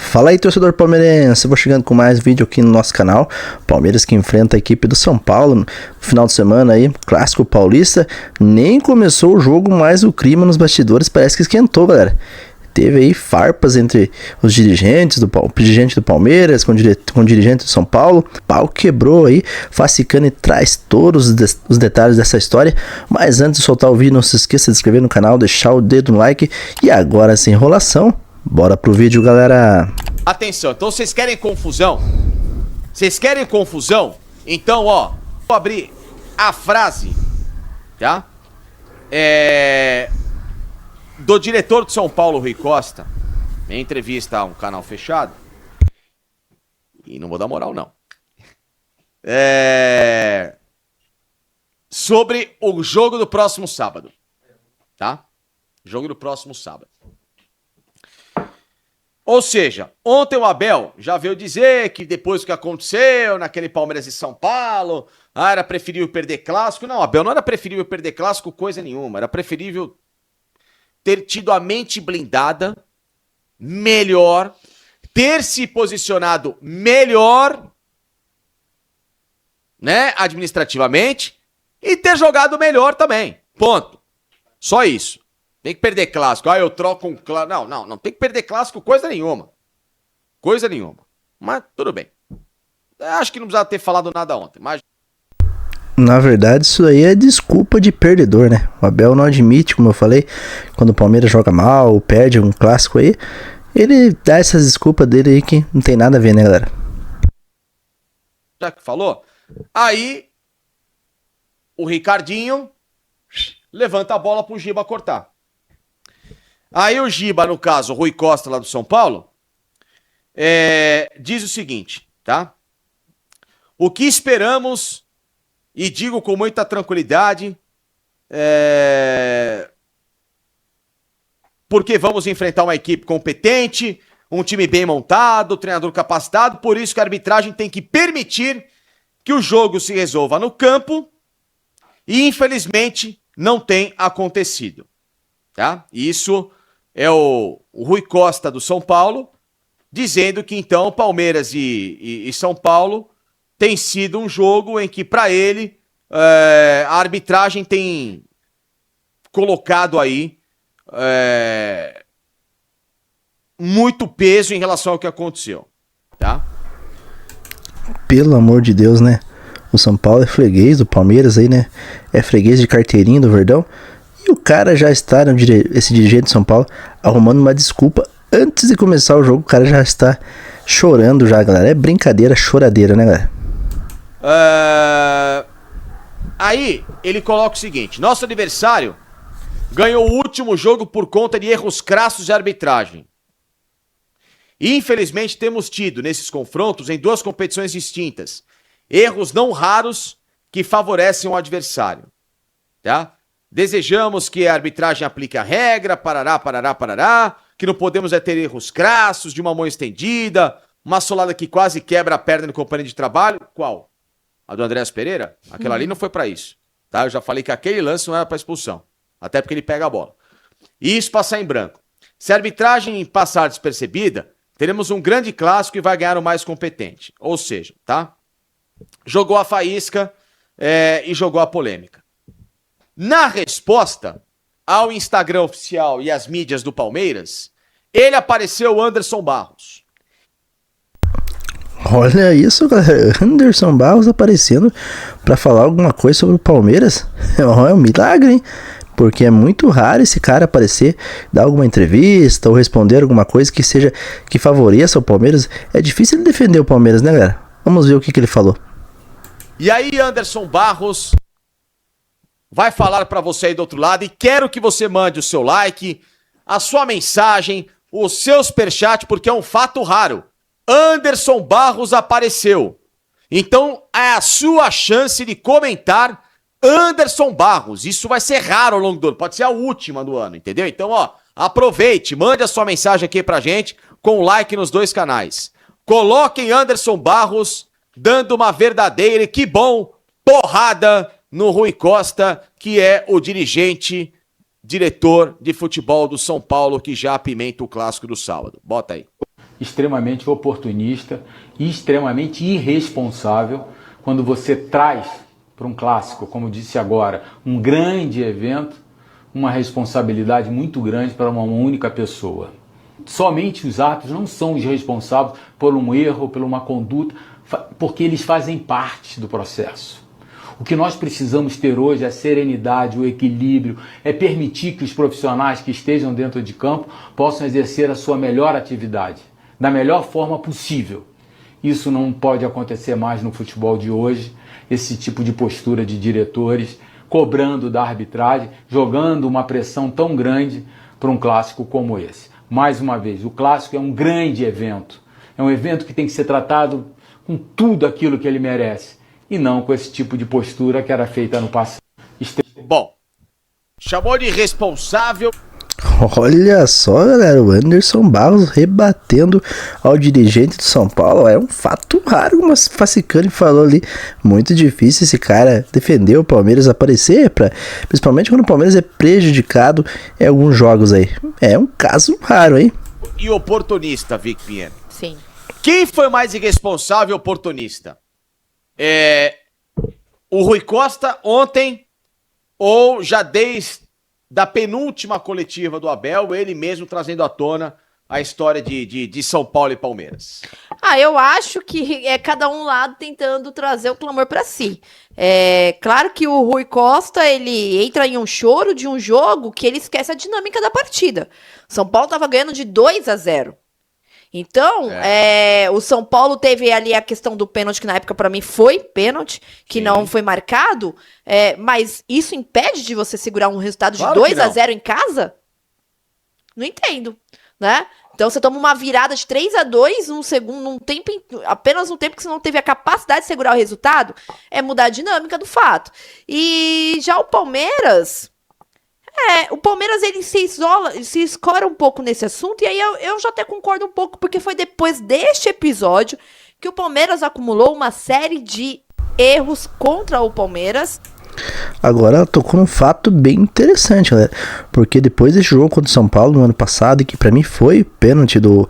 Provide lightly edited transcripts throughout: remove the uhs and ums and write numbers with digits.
Fala aí, torcedor palmeirense, vou chegando com mais vídeo aqui no nosso canal. Palmeiras que enfrenta a equipe do São Paulo no final de semana aí, clássico paulista. Nem começou o jogo, mas o clima nos bastidores parece que esquentou, galera. Teve aí farpas entre os dirigentes o dirigente do Palmeiras com o dirigente do São Paulo. O pau quebrou aí, Facicani traz todos os detalhes dessa história. Mas antes de soltar o vídeo, não se esqueça de se inscrever no canal, deixar o dedo no like. E agora, sem enrolação, bora pro vídeo, galera. Atenção, então vocês querem confusão? Vocês querem confusão? Então, ó, vou abrir a frase, tá? Do diretor de São Paulo, Rui Costa, em entrevista a um canal fechado. E não vou dar moral, não. Sobre o jogo do próximo sábado, tá? Jogo do próximo sábado. Ou seja, ontem o Abel já veio dizer que depois do que aconteceu naquele Palmeiras e São Paulo, era preferível perder clássico. Não, Abel, não era preferível perder clássico coisa nenhuma. Era preferível ter tido a mente blindada, melhor, ter se posicionado melhor, né, administrativamente, e ter jogado melhor também. Ponto. Só isso. Tem que perder clássico. Eu troco um clássico. Não tem que perder clássico coisa nenhuma. Coisa nenhuma. Mas tudo bem. Acho que não precisava ter falado nada ontem, mas... Na verdade, isso aí é desculpa de perdedor, né? O Abel não admite, como eu falei, quando o Palmeiras joga mal, perde um clássico aí, ele dá essas desculpas dele aí que não tem nada a ver, né, galera? Já que falou, aí o Ricardinho levanta a bola pro Giba cortar. Aí o Giba, no caso, o Rui Costa lá do São Paulo, diz o seguinte, tá? O que esperamos... E digo com muita tranquilidade, porque vamos enfrentar uma equipe competente, um time bem montado, treinador capacitado, por isso que a arbitragem tem que permitir que o jogo se resolva no campo, e infelizmente não tem acontecido. Tá? Isso é o Rui Costa do São Paulo, dizendo que então Palmeiras e São Paulo tem sido um jogo em que, para ele, a arbitragem tem colocado aí muito peso em relação ao que aconteceu, tá? Pelo amor de Deus, né? O São Paulo é freguês do Palmeiras aí, né? É freguês de carteirinha do Verdão. E o cara já está, esse dirigente de São Paulo, arrumando uma desculpa. Antes de começar o jogo, o cara já está chorando já, galera. É brincadeira, choradeira, né, galera? Aí ele coloca o seguinte: nosso adversário ganhou o último jogo por conta de erros crassos de arbitragem. E, infelizmente, temos tido nesses confrontos, em duas competições distintas, erros não raros que favorecem o adversário, tá? Desejamos que a arbitragem aplique a regra, parará, que não podemos ter erros crassos, de uma mão estendida, uma solada que quase quebra a perna no companheiro de trabalho. Qual? A do Andréas Pereira? Aquela ali não foi pra isso, tá? Eu já falei que aquele lance não era pra expulsão, até porque ele pega a bola. E isso passar em branco. Se a arbitragem passar despercebida, teremos um grande clássico e vai ganhar o mais competente. Ou seja, tá? Jogou a faísca e jogou a polêmica. Na resposta ao Instagram oficial e às mídias do Palmeiras, ele apareceu o Anderson Barros. Olha isso, galera. Anderson Barros aparecendo pra falar alguma coisa sobre o Palmeiras. É um milagre, hein? Porque é muito raro esse cara aparecer, dar alguma entrevista ou responder alguma coisa que favoreça o Palmeiras. É difícil ele defender o Palmeiras, né, galera? Vamos ver o que ele falou. E aí, Anderson Barros vai falar pra você aí do outro lado, e quero que você mande o seu like, a sua mensagem, o seu superchat, porque é um fato raro. Anderson Barros apareceu. Então é a sua chance de comentar Anderson Barros. Isso vai ser raro ao longo do ano. Pode ser a última do ano, entendeu? Então, ó, aproveite, mande a sua mensagem aqui pra gente com like nos dois canais. Coloquem Anderson Barros dando uma verdadeira, e que bom, porrada no Rui Costa, que é o diretor de futebol do São Paulo, que já apimenta o clássico do sábado. Bota aí. extremamente oportunista e extremamente irresponsável quando você traz para um clássico, como disse agora, um grande evento, uma responsabilidade muito grande para uma única pessoa. Somente os árbitros não são os responsáveis por um erro, por uma conduta, porque eles fazem parte do processo. O que nós precisamos ter hoje é a serenidade, o equilíbrio, é permitir que os profissionais que estejam dentro de campo possam exercer a sua melhor atividade, da melhor forma possível. Isso não pode acontecer mais no futebol de hoje, esse tipo de postura de diretores, cobrando da arbitragem, jogando uma pressão tão grande para um clássico como esse. Mais uma vez, o clássico é um grande evento, é um evento que tem que ser tratado com tudo aquilo que ele merece, e não com esse tipo de postura que era feita no passado. Bom, chamou de irresponsável. Olha só, galera, o Anderson Barros rebatendo ao dirigente do São Paulo. É um fato raro, como o Facicani falou ali. Muito difícil esse cara defender o Palmeiras, aparecer, principalmente quando o Palmeiras é prejudicado em alguns jogos aí. É um caso raro, hein? E oportunista, Vic Pinheiro. Sim. Quem foi mais irresponsável e oportunista? O Rui Costa ontem, ou já desde da penúltima coletiva do Abel, ele mesmo trazendo à tona a história de São Paulo e Palmeiras? Eu acho que é cada um lado tentando trazer o clamor pra si. É claro que o Rui Costa, ele entra em um choro de um jogo que ele esquece a dinâmica da partida. São Paulo tava ganhando de 2-0. Então, o São Paulo teve ali a questão do pênalti, que na época pra mim foi pênalti, que não foi marcado, mas isso impede de você segurar um resultado de 2-0 em casa? Não entendo, né? Então você toma uma virada de 3-2 apenas um tempo que você não teve a capacidade de segurar o resultado, é mudar a dinâmica do fato. E já o Palmeiras... o Palmeiras, ele se escora um pouco nesse assunto, e aí eu já até concordo um pouco, porque foi depois deste episódio que o Palmeiras acumulou uma série de erros contra o Palmeiras. Agora ela tocou num fato bem interessante, galera, porque depois desse jogo contra o São Paulo no ano passado, que pra mim foi pênalti do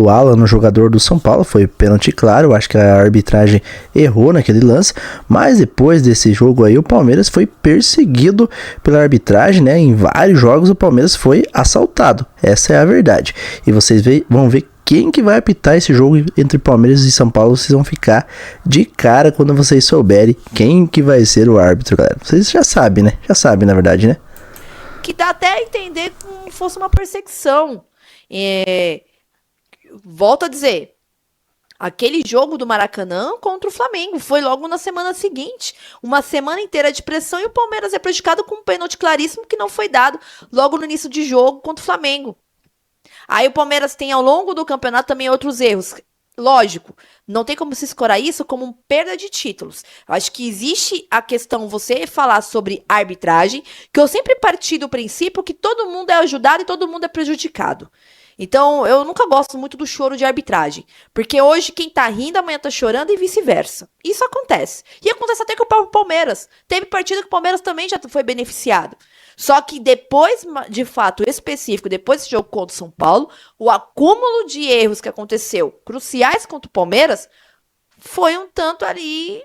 Alan, no jogador do São Paulo, foi pênalti claro, eu acho que a arbitragem errou naquele lance, mas depois desse jogo aí o Palmeiras foi perseguido pela arbitragem, né? Em vários jogos o Palmeiras foi assaltado, essa é a verdade, e vocês vão ver quem que vai apitar esse jogo entre Palmeiras e São Paulo. Vocês vão ficar de cara quando vocês souberem quem que vai ser o árbitro, galera. Vocês já sabem, né? Já sabem, na verdade, né? Que dá até a entender como fosse uma perseguição. Volto a dizer, aquele jogo do Maracanã contra o Flamengo foi logo na semana seguinte. Uma semana inteira de pressão e o Palmeiras é prejudicado com um pênalti claríssimo que não foi dado logo no início de jogo contra o Flamengo. Aí o Palmeiras tem ao longo do campeonato também outros erros. Lógico, não tem como se escorar isso como uma perda de títulos. Eu acho que existe a questão, você falar sobre arbitragem, que eu sempre parti do princípio que todo mundo é ajudado e todo mundo é prejudicado. Então, eu nunca gosto muito do choro de arbitragem. Porque hoje quem tá rindo, amanhã tá chorando e vice-versa. Isso acontece. E acontece até com o próprio Palmeiras. Teve partida que o Palmeiras também já foi beneficiado. Só que depois, de fato específico, depois desse jogo contra o São Paulo, o acúmulo de erros que aconteceu, cruciais contra o Palmeiras, foi um tanto ali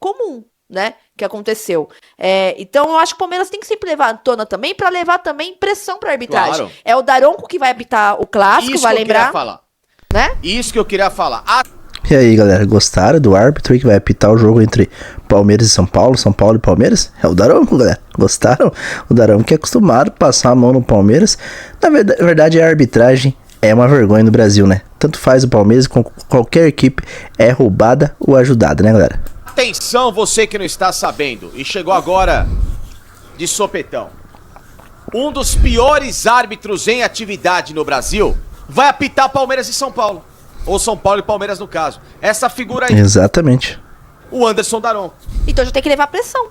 comum, né? Que aconteceu. Então, eu acho que o Palmeiras tem que sempre levar à tona também, para levar também pressão pra arbitragem. Claro. É o Daronco que vai apitar o clássico, Isso vai que lembrar. Eu queria falar. Né? Isso que eu queria falar. E aí, galera, gostaram do árbitro que vai apitar o jogo entre Palmeiras e São Paulo e Palmeiras? É o Daronco, galera. Gostaram? O Daronco que é acostumado a passar a mão no Palmeiras. Na verdade, a arbitragem é uma vergonha no Brasil, né? Tanto faz o Palmeiras com qualquer equipe é roubada ou ajudada, né, galera? Atenção, você que não está sabendo e chegou agora de sopetão. Um dos piores árbitros em atividade no Brasil vai apitar Palmeiras e São Paulo. Ou São Paulo e Palmeiras, no caso. Essa figura aí. Exatamente. O Anderson Daronco. Então já tem que levar pressão.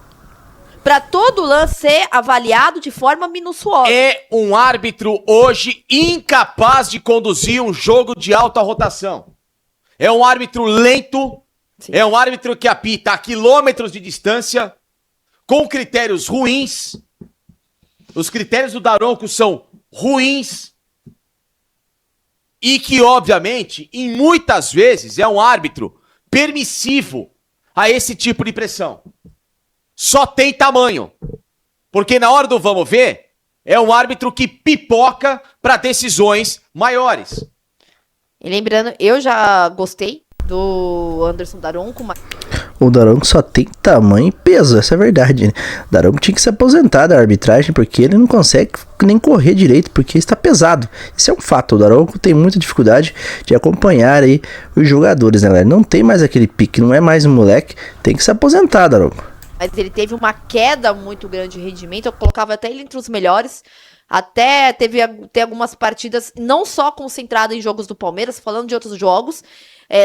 Pra todo lance ser avaliado de forma minuciosa. É um árbitro hoje incapaz de conduzir um jogo de alta rotação. É um árbitro lento. Sim. É um árbitro que apita a quilômetros de distância, com critérios ruins. Os critérios do Daronco são ruins. e que, obviamente, em muitas vezes é um árbitro permissivo a esse tipo de pressão. Só tem tamanho. Porque na hora do vamos ver, é um árbitro que pipoca para decisões maiores. E lembrando, eu já gostei do Anderson Daronco. O Daronco só tem tamanho e peso, essa é a verdade, né? O Daronco tinha que se aposentar da arbitragem porque ele não consegue nem correr direito, porque está pesado. Isso é um fato, o Daronco tem muita dificuldade de acompanhar aí os jogadores, né, galera? Não tem mais aquele pique, não é mais um moleque, tem que se aposentar, Daronco. Mas ele teve uma queda muito grande de rendimento, eu colocava até ele entre os melhores. Até teve algumas partidas não só concentrado em jogos do Palmeiras, falando de outros jogos.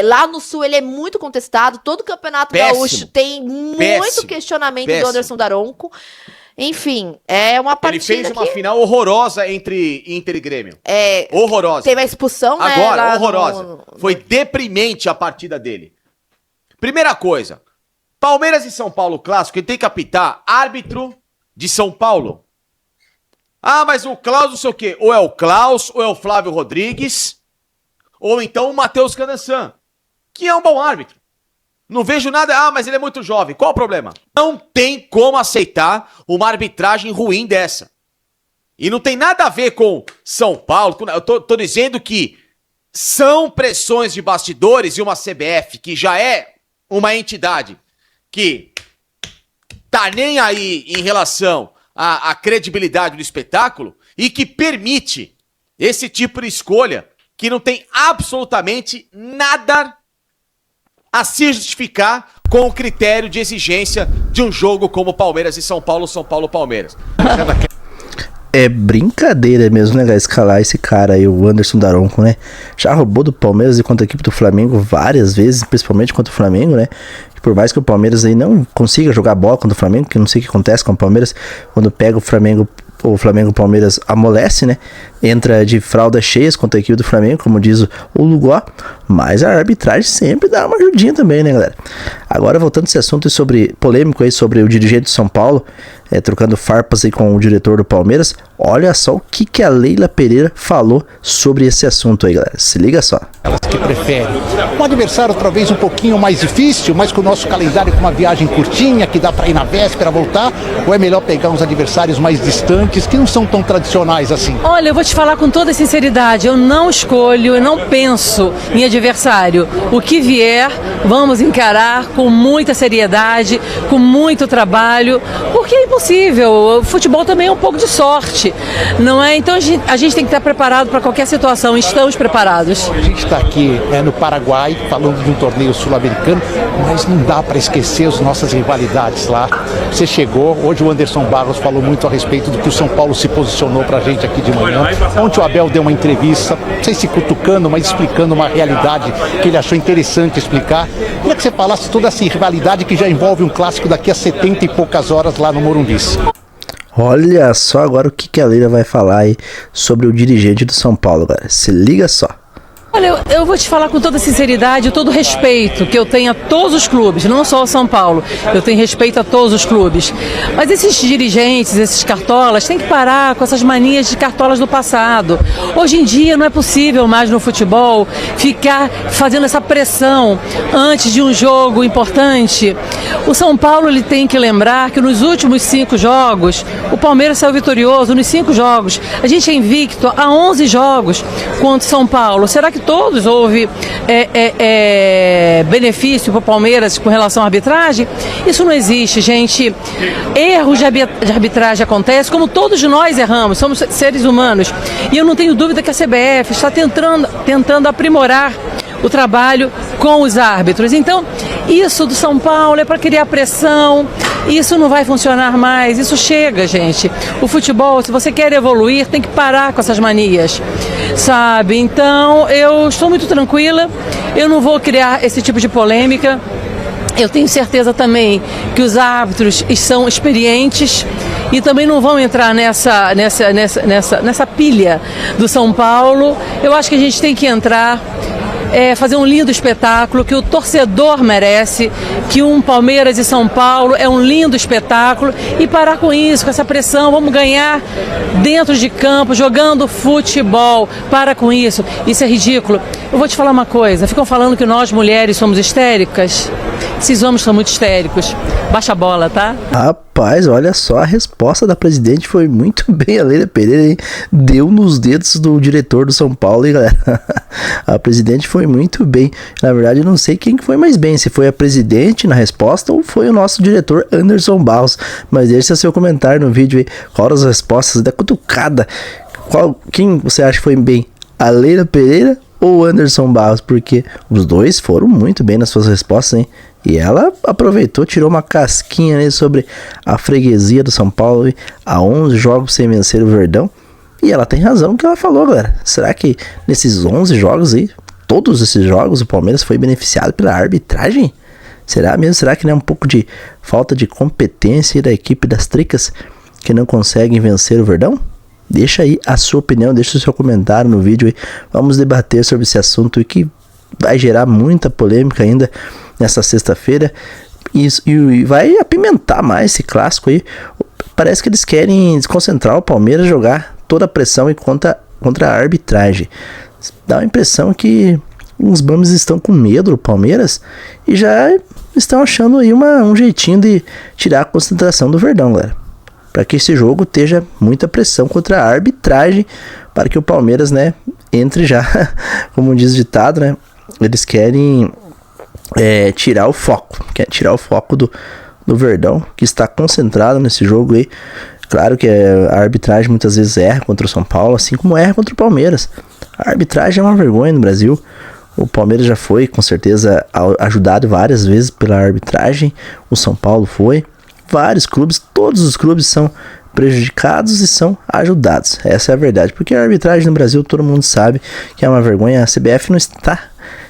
Lá no Sul ele é muito contestado. Todo campeonato gaúcho tem muito questionamento do Anderson Daronco. Enfim, é uma partida. Ele fez uma final horrorosa entre Inter e Grêmio. Horrorosa. Teve a expulsão, né? Agora, horrorosa. Foi deprimente a partida dele. Primeira coisa, Palmeiras e São Paulo clássico, ele tem que apitar árbitro de São Paulo. Ah, mas o Klaus não sei o quê. Ou é o Klaus, ou é o Flávio Rodrigues, ou então o Matheus Canassan, que é um bom árbitro. Não vejo nada. Ah, mas ele é muito jovem. Qual o problema? Não tem como aceitar uma arbitragem ruim dessa. E não tem nada a ver com São Paulo. Eu tô dizendo que são pressões de bastidores e uma CBF, que já é uma entidade que tá nem aí em relação à credibilidade do espetáculo e que permite esse tipo de escolha que não tem absolutamente nada a se justificar com o critério de exigência de um jogo como Palmeiras e São Paulo, São Paulo, Palmeiras. É brincadeira mesmo, né, escalar esse cara aí, o Anderson Daronco, né? Já roubou do Palmeiras e contra a equipe do Flamengo várias vezes, principalmente contra o Flamengo, né? Por mais que o Palmeiras aí não consiga jogar bola contra o Flamengo, que eu não sei o que acontece com o Palmeiras, quando pega o Flamengo o Palmeiras amolece, né? Entra de fraldas cheias contra a equipe do Flamengo, como diz o Lugó, mas a arbitragem sempre dá uma ajudinha também, né, galera? Agora, voltando a esse assunto polêmico aí sobre o dirigente do São Paulo, trocando farpas aí com o diretor do Palmeiras, olha só o que a Leila Pereira falou sobre esse assunto aí, galera. Se liga só. Elas que preferem um adversário talvez um pouquinho mais difícil, mas com o nosso calendário com uma viagem curtinha, que dá para ir na véspera, voltar, ou é melhor pegar uns adversários mais distantes, que não são tão tradicionais assim? Olha, eu vou te falar com toda sinceridade, eu não escolho, eu não penso em adversário. O que vier, vamos encarar com muita seriedade, com muito trabalho, porque é impossível, o futebol também é um pouco de sorte, não é? Então a gente tem que estar preparado para qualquer situação, estamos preparados. A gente está aqui no Paraguai, falando de um torneio sul-americano, mas não dá para esquecer as nossas rivalidades lá. Você chegou, hoje o Anderson Barros falou muito a respeito do que o São Paulo se posicionou pra gente aqui de manhã. Ontem o Abel deu uma entrevista, não sei se cutucando, mas explicando uma realidade que ele achou interessante explicar. Queria que você falasse toda essa rivalidade que já envolve um clássico daqui a 70 e poucas horas lá no Morumbi. Olha só agora o que a Leila vai falar aí sobre o dirigente do São Paulo, galera. Se liga só. Olha, eu vou te falar com toda sinceridade, todo o respeito que eu tenho a todos os clubes, não só o São Paulo, eu tenho respeito a todos os clubes. Mas esses dirigentes, esses cartolas, têm que parar com essas manias de cartolas do passado. Hoje em dia não é possível mais no futebol ficar fazendo essa pressão antes de um jogo importante. O São Paulo ele tem que lembrar que nos últimos 5 jogos, o Palmeiras saiu vitorioso nos 5 jogos. A gente é invicto a 11 jogos contra o São Paulo. Será que todos houve benefício para o Palmeiras com relação à arbitragem? Isso não existe, gente. Erros de arbitragem acontecem, como todos nós erramos, somos seres humanos. E eu não tenho dúvida que a CBF está tentando aprimorar o trabalho com os árbitros. Então, isso do São Paulo é para criar pressão, isso não vai funcionar mais, isso chega, gente. O futebol, se você quer evoluir, tem que parar com essas manias, sabe? Então, eu estou muito tranquila, eu não vou criar esse tipo de polêmica. Eu tenho certeza também que os árbitros são experientes e também não vão entrar nessa pilha do São Paulo. Eu acho que a gente tem que entrar fazer um lindo espetáculo que o torcedor merece, que um Palmeiras e São Paulo é um lindo espetáculo, e parar com isso, com essa pressão. Vamos ganhar dentro de campo, jogando futebol. Para com isso, isso é ridículo. Eu vou te falar uma coisa, ficam falando que nós mulheres somos histéricas. Esses homens são muito histéricos. Baixa a bola, tá? Rapaz, olha só, a resposta da presidente foi muito bem. A Leila Pereira, hein? Deu nos dedos do diretor do São Paulo, hein, galera? A presidente foi muito bem. Na verdade, eu não sei quem que foi mais bem, se foi a presidente na resposta ou foi o nosso diretor Anderson Barros. Mas deixa seu comentário no vídeo aí. Qual as respostas da cutucada? Quem você acha que foi bem? A Leila Pereira ou o Anderson Barros? Porque os dois foram muito bem nas suas respostas, hein? E ela aproveitou, tirou uma casquinha aí sobre a freguesia do São Paulo a 11 jogos sem vencer o Verdão. E ela tem razão no que ela falou, galera. Será que nesses 11 jogos aí, todos esses jogos, o Palmeiras foi beneficiado pela arbitragem? Será mesmo? Será que não é um pouco de falta de competência da equipe das Tricas que não conseguem vencer o Verdão? Deixa aí a sua opinião, deixa o seu comentário no vídeo aí. Vamos debater sobre esse assunto e que vai gerar muita polêmica ainda nessa sexta-feira e vai apimentar mais esse clássico aí. Parece que eles querem desconcentrar o Palmeiras, jogar toda a pressão contra a arbitragem. Dá a impressão que os Bambas estão com medo do Palmeiras e já estão achando aí um jeitinho de tirar a concentração do Verdão, galera. Para que esse jogo esteja muita pressão contra a arbitragem, para que o Palmeiras, né, entre já, como diz o ditado, né, eles querem tirar o foco, do Verdão, que está concentrado nesse jogo aí. Claro que a arbitragem muitas vezes erra contra o São Paulo, assim como erra contra o Palmeiras. A arbitragem é uma vergonha no Brasil. O Palmeiras já foi, com certeza, ajudado várias vezes pela arbitragem. O São Paulo foi. Vários clubes, todos os clubes são prejudicados e são ajudados. Essa é a verdade, porque a arbitragem no Brasil, todo mundo sabe que é uma vergonha. A CBF não está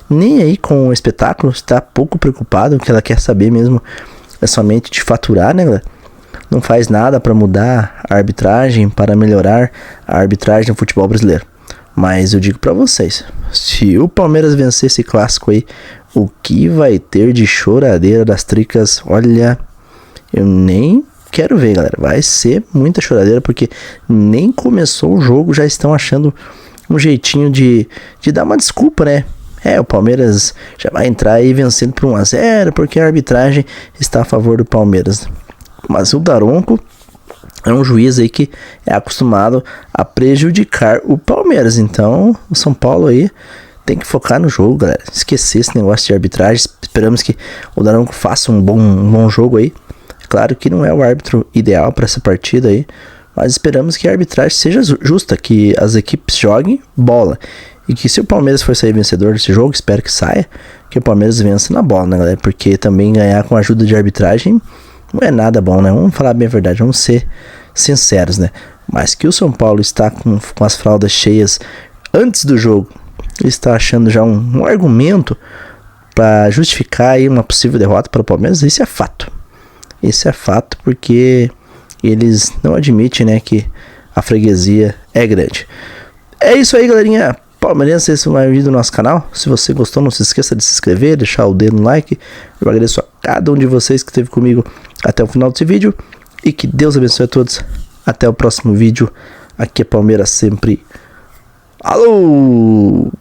nem aí com o espetáculo, está pouco preocupado. O que ela quer saber mesmo é somente de faturar, né, galera? Não faz nada para mudar a arbitragem, para melhorar a arbitragem no futebol brasileiro. Mas eu digo para vocês, se o Palmeiras vencer esse clássico aí, o que vai ter de choradeira das Tricas, olha, eu nem quero ver, galera. Vai ser muita choradeira, porque nem começou o jogo, já estão achando um jeitinho de dar uma desculpa, né? O Palmeiras já vai entrar aí vencendo por 1-0, porque a arbitragem está a favor do Palmeiras. Mas o Daronco é um juiz aí que é acostumado a prejudicar o Palmeiras. Então, o São Paulo aí tem que focar no jogo, galera. Esquecer esse negócio de arbitragem. Esperamos que o Daronco faça um bom jogo aí. Claro que não é o árbitro ideal para essa partida aí, mas esperamos que a arbitragem seja justa, que as equipes joguem bola. E que se o Palmeiras for sair vencedor desse jogo, espero que saia, que o Palmeiras vença na bola, né, galera? Porque também ganhar com a ajuda de arbitragem não é nada bom, né? Vamos falar bem a verdade, vamos ser sinceros, né? Mas que o São Paulo está com as fraldas cheias antes do jogo, está achando já um argumento para justificar aí uma possível derrota para o Palmeiras, isso é fato. Isso é fato, porque eles não admitem, né, que a freguesia é grande. É isso aí, galerinha. Palmeirense, esse é mais um vídeo do nosso canal. Se você gostou, não se esqueça de se inscrever, deixar o dedo no like. Eu agradeço a cada um de vocês que esteve comigo até o final desse vídeo. E que Deus abençoe a todos. Até o próximo vídeo. Aqui é Palmeiras sempre. Alô!